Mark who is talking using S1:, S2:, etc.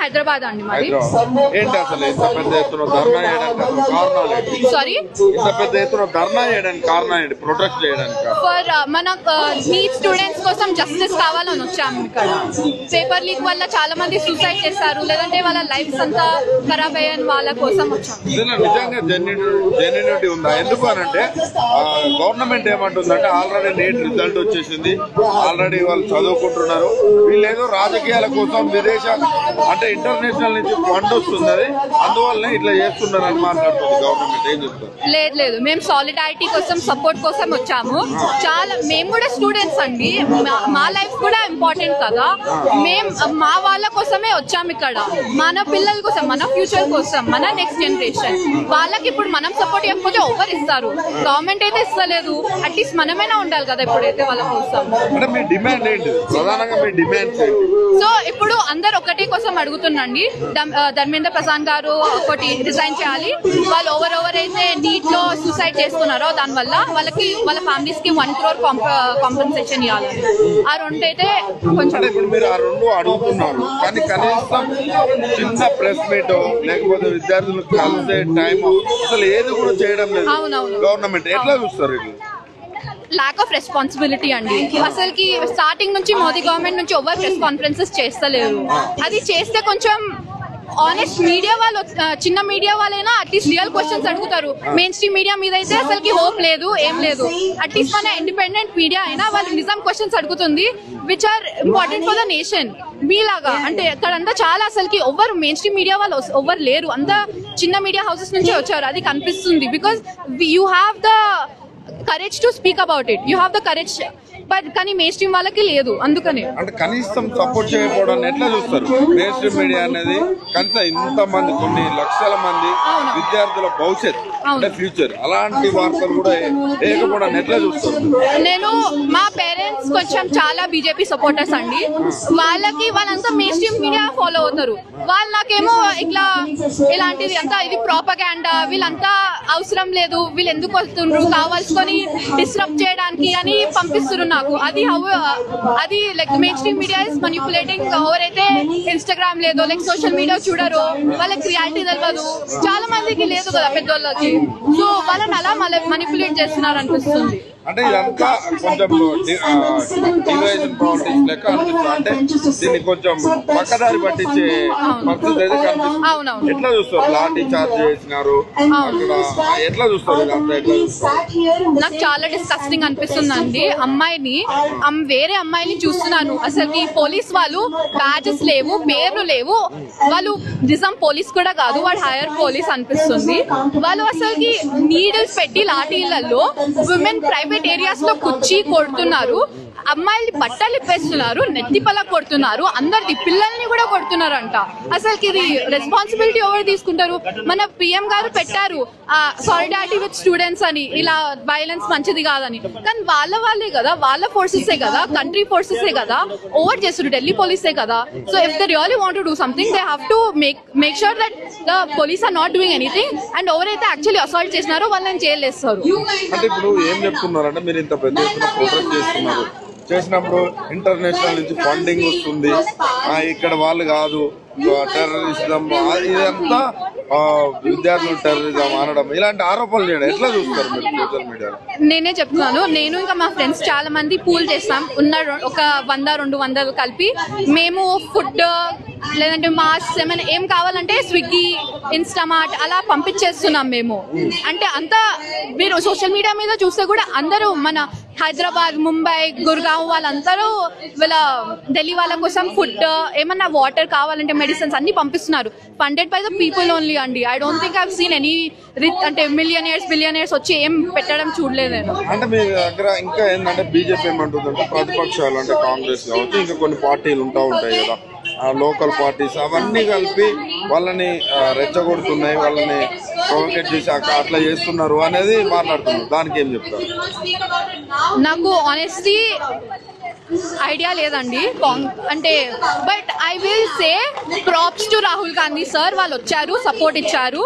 S1: హైదరాబాద్ అండి మరి.
S2: ఏంటి అసలు ఇంత పెద్ద ఎత్తున ధర్నా చేయడానికి కారణాలు ఏంటి?
S1: సారీ,
S2: ఇంత పెద్ద ఎత్తున ధర్నా చేయడానికి కారణం ఏంటి? ప్రొటెస్ట్ చేయడానికి
S1: ఫర్ మన నీట్ స్టూడెంట్స్ కోసం జస్టిస్ కావాలని వచ్చాము. ఇక్కడ పేపర్ లీక్ వల్ల చాలా మంది సూసైడ్ చేస్తారు, లేదంటే వాళ్ళ లైఫ్స్ అంతా ఖరాబ్ అయ్యాను, వాళ్ళ కోసం వచ్చాము.
S2: నిజంగా జెన్యూనిటీ ఉందా? ఎందుకు అనంటే గవర్నమెంట్ ఏమంటుందంటే ఆల్రెడీ నీట్ రిజల్ట్ వచ్చేసింది, ఆల్రెడీ వాళ్ళు చదువుకుంటున్నారు, వీళ్ళేదో రాజకీయాల కోసం విదేశ అంటే ఇంటర్నేషనల్ నుంచి ఫండ్ వస్తున్నది, అందువల్లనే ఇట్లా చేస్తున్నారని మాట్లాడుతుంది గవర్నమెంట్. ఏం చెప్తారు?
S1: లేదు, మేము సాలిడారిటీ కోసం, సపోర్ట్ కోసం వచ్చాము. చాలా మేము కూడా స్టూడెంట్స్ అండి, మా లైఫ్ కూడా ఇంపార్టెంట్ కదా. మేము మా వాళ్ళ కోసమే వచ్చాము ఇక్కడ, మన పిల్లల కోసం, మన ఫ్యూచర్ కోసం, మన నెక్స్ట్ జనరేషన్ వాళ్ళకి. ఇప్పుడు మనం సపోర్ట్ చేయకపోతే ఎవరు ఇస్తారు? గవర్నమెంట్ అయితే ఇస్తలేదు, అట్లీస్ట్ మనమైనా ఉండాలి కదా ఇప్పుడైతే వాళ్ళ కోసం.
S2: మీ డిమాండ్ ఏంటి? ప్రధానంగా మీ డిమాండ్స్ ఏంటి?
S1: సో ఇప్పుడు అందరు ఒకటి కోసం అడుగుతున్నాండి, ధర్మేంద్ర ప్రసాద్ గారు ఒకటి రిజైన్ చేయాలి. వాళ్ళు ఎవరైతే నీట్ లో సూసైడ్ చేస్తున్నారో దానివల్ల వాళ్ళకి, వాళ్ళ ఫ్యామిలీస్ కి 1 crore కాంపెన్సేషన్ ఇవ్వాలి. ఆ రెండు అయితే కొంచెం.
S2: ఇప్పుడు మీరు ఆ రెండు అడుగుతున్నారు, కానీ కనీసం చిన్న ప్రెస్ మీట్ లేకపోతే విద్యార్థులు కలిసే టైం అసలు ఏది కూడా చేయడం లేదు.
S1: అవునవును,
S2: గవర్నమెంట్ ఎట్లా చూస్తారు?
S1: ల్యాక్ ఆఫ్ రెస్పాన్సిబిలిటీ అండి. అసలుకి స్టార్టింగ్ నుంచి మోదీ గవర్నమెంట్ నుంచి ఎవరు ప్రెస్ కాన్ఫరెన్సెస్ చేస్తలేరు. అది చేస్తే కొంచెం ఆనెస్ట్ మీడియా వాళ్ళు, చిన్న మీడియా వాళ్ళైనా అట్లీస్ట్ రియల్ క్వశ్చన్స్ అడుగుతారు. మెయిన్ స్ట్రీమ్ మీడియా మీద అయితే అసలుకి హోప్ లేదు, ఏం లేదు. అట్లీస్ట్ మన ఇండిపెండెంట్ మీడియా అయినా వాళ్ళు నిజం క్వశ్చన్స్ అడుగుతుంది, which are important for the nation. మీలాగా అంటే ఇక్కడంతా చాలా అసలుకి ఎవరు మెయిన్ స్ట్రీమ్ మీడియా వాళ్ళు ఎవరు లేరు, అంతా చిన్న మీడియా హౌసెస్ నుంచే వచ్చారు. అది కనిపిస్తుంది, because you have the courage to speak about it, you have the courage, but కానీ మెయిన్ స్ట్రీమ్ వాళ్ళకి లేదు. అందుకని
S2: అంటే కనీసం సపోర్ట్ చేయకపోవడం ఎట్లా చూస్తారు? మెయిన్ స్ట్రీమ్ మీడియా అనేది కనీసం ఇంత మంది, కొన్ని లక్షల మంది విద్యార్థుల భవిష్యత్ అంటే ఫ్యూచర్, అలాంటి వార్తలు కూడా వేయకపోవడం ఎట్లా చూస్తారు?
S1: నేను మా పేరెంట్స్ కొంచెం చాలా బీజేపీ సపోర్టర్స్ అండి, వాళ్ళంతా మెయిన్ స్ట్రీమ్ మీడియా ఫాలో అవుతారు. వాళ్ళు నాకేమో ఇట్లా ఇలాంటిది అంతా ఇది ప్రాపగాండా, వీళ్ళంతా అవసరం లేదు, వీళ్ళు ఎందుకు వస్తుండ్రు కావాల్సుకొని డిస్టర్బ్ చేయడానికి అని పంపిస్తున్నారు నాకు. అది like mainstream media is manipulating. ఎవరైతే ఇన్స్టాగ్రామ్ లేదో లైక్ సోషల్ మీడియా చూడరో వాళ్ళకి రియాలిటీ తెలియదు, చాలా మందికి లేదు కదా పెద్దోళ్ళకి. సో వాళ్ళని అలా మనిపులేట్ చేస్తున్నారు అనిపిస్తుంది.
S2: అంటే ఇదంతా కొంచెం డివైజన్ పాలిటిక్స్ లెక్క అనిపిస్తుంది. అంటే దీన్ని కొంచెం పక్కదారి పట్టించే పరిస్థితి అయితే కనిపిస్తుంది. ఎట్లా చూస్తారు? లాఠీ చార్జ్ చేసినారు అక్కడ, ఎట్లా చూస్తారు?
S1: నాకు చాలా డిస్కస్టింగ్ అనిపిస్తుంది అండి. వేరే అమ్మాయిని చూస్తున్నాను, అసలు పోలీస్ వాళ్ళు బ్యాచెస్ లేవు, పేర్లు లేవు, వాళ్ళు నిజం పోలీస్ కూడా కాదు, వాడు హైయర్ పోలీస్ అనిపిస్తుంది. వాళ్ళు అసలుకి నీడిల్స్ పెట్టి లాఠీలలో విమెన్ ప్రైవేట్ ఏరియాస్ లో కుర్చీ కొడుతున్నారు, అమ్మాయిలు బట్టలు ఇప్పేస్తున్నారు, నెత్తిపల కొడుతున్నారు, అందరి పిల్లల్ని కూడా కొడుతున్నారంట. అసలుకి ఇది రెస్పాన్సిబిలిటీ ఎవరు తీసుకుంటారు? మన పిఎం గారు పెట్టారు సాలిడారిటీ విత్ స్టూడెంట్స్ అని, ఇలా వైలెన్స్ మంచిది కాదని, కానీ వాళ్ళే కదా, వాళ్ళ ఫోర్సెసే కదా, కంట్రీ ఫోర్సెసే కదా ఓవర్ చేస్తారు, ఢిల్లీ పోలీసే కదా. So if they really want to do something, they have to make sure that the police are not doing anything, and ఎవరైతే యాక్చువల్లీ అసాల్ట్ చేసినారో వాళ్ళని జైలు వేస్తారు.
S2: అంటే ఇప్పుడు ఏం చెప్తున్నారంటే మీరు ఇంత పెద్ద ఎత్తున ప్రొటెస్ట్ చేస్తున్నారు, చేసినప్పుడు ఇంటర్నేషనల్ నుంచి ఫండింగ్ వస్తుంది, ఇక్కడ వాళ్ళు కాదు టెర్రరిజం, ఇదంతా విద్యార్థులు టెర్రరిజం అనడం, ఇలాంటి ఆరోపణలు చేయడం ఎట్లా చూస్తారు మీరు సోషల్ మీడియాలో?
S1: నేనే చెప్తున్నాను, నేను ఇంకా మా ఫ్రెండ్స్ చాలా మంది పూల్ చేస్తాం, ఒక 100-200 కలిపి మేము ఫుడ్ లేదంటే మాస్క్ ఏమైనా ఏం కావాలంటే స్విగ్గీ, ఇన్స్టామార్ట్ అలా పంపించేస్తున్నాం మేము. అంటే అంతా మీరు సోషల్ మీడియా మీద చూస్తే కూడా అందరూ మన హైదరాబాద్, ముంబై, గుర్గావ్ వాళ్ళందరూ వీళ్ళ ఢిల్లీ వాళ్ళ కోసం ఫుడ్, ఏమన్నా వాటర్ కావాలంటే మెడిసిన్స్ అన్ని పంపిస్తున్నారు, funded by the people only అండి. I don't think I've seen any అంటే బిలియనర్స్ వచ్చి ఏం పెట్టడం చూడలేదు నేను.
S2: అంటే మీ దగ్గర ఇంకా ఏంటంటే బీజేపీ ఏమంటుందంటే ప్రతిపక్షాలు అంటే కాంగ్రెస్ కావచ్చు, ఇంకా కొన్ని పార్టీలు ఉంటాయి కదా, లోకల్ పార్టీస్, అవన్నీ కలిపి వాళ్ళని రెచ్చగొడుతున్నాయి, వాళ్ళని ప్రొవోకేట్ చేసి అట్లా చేస్తున్నారు అనేది మాట్లాడుతున్నారు. దానికి ఏం చెప్తారు?
S1: నాకు ఆనెస్ట్లీ ఐడియా లేదండి అంటే, but I will say props to Rahul Gandhi sir, వాళ్ళు వచ్చారు, సపోర్ట్ ఇచ్చారు.